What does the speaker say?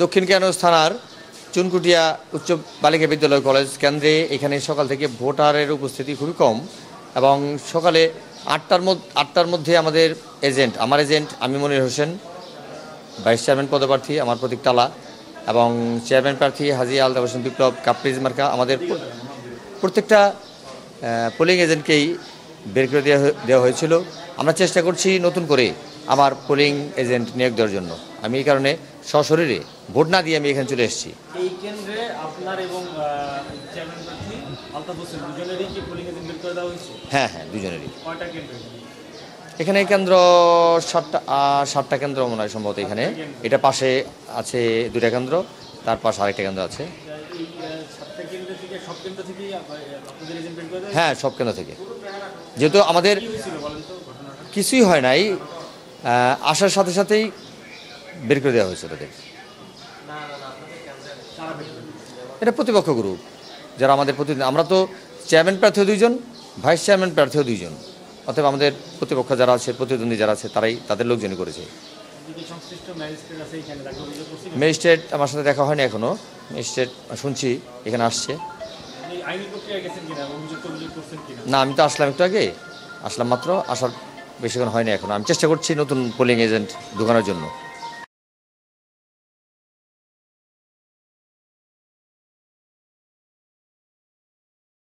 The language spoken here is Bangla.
দক্ষিণ কেরানীগঞ্জ থানার চুনকুটিয়া উচ্চ বালিকা বিদ্যালয় কলেজ কেন্দ্রে এখানে সকাল থেকে ভোটারের উপস্থিতি খুবই কম এবং সকালে 8টার মধ্যে আমাদের আমার এজেন্ট আমি মনির হোসেন, ভাইস চেয়ারম্যান পদপ্রার্থী আমার প্রতীক তালা এবং চেয়ারম্যান প্রার্থী হাজী আলতাফ হোসেন বিপ্লব কাপ্রিজ মার্কা আমাদের প্রত্যেকটা পোলিং এজেন্টকেই বের করে দেওয়া হয়েছিল। আমরা চেষ্টা করছি নতুন করে আমার পোলিং এজেন্ট নিয়োগ দেওয়ার জন্য। আমি এই কারণে সশরীরে ভোট না দিয়ে আমি এখানে চলে এসেছি। এই কেন্দ্রে আপনার এবং চেয়ারম্যান প্রার্থী আলতাফ হোসেন দুজনেরই কি পোলিং এজেন্ট বের করে দেওয়া হয়েছে? হ্যাঁ, দুজনেরই। কয়টা কেন্দ্র এখানে কেন্দ্র 7টা কেন্দ্র মনে হয় সম্ভবত। এখানে এটা পাশে আছে 2টা কেন্দ্র, তার পাশে আরেকটা কেন্দ্র আছে। হ্যাঁ, সব কেন্দ্র থেকে। যেহেতু আমাদের কিছুই হয় নাই, আসার সাথে সাথেই বের করে দেওয়া হয়েছে তাদের। এটা প্রতিপক্ষ গ্রুপ যারা আমাদের প্রতিদ্বন্দ্বী। আমরা তো চেয়ারম্যান প্রার্থীও 2জন, ভাইস চেয়ারম্যান প্রার্থীও 2জন। অতএব আমাদের প্রতিপক্ষ যারা আছে, প্রতিদ্বন্দ্বী যারা আছে, তারাই তাদের লোকজনই করেছে। ম্যাজিস্ট্রেট আমার সাথে দেখা হয়নি এখনো। ম্যাজিস্ট্রেট শুনছি এখানে আসছে। না, আমি তো আসলাম একটু আগে, আসলাম মাত্র। আসার বেশিক্ষণ হয়নি এখনো। আমি চেষ্টা করছি নতুন পোলিং এজেন্ট ঢোকানোর জন্য।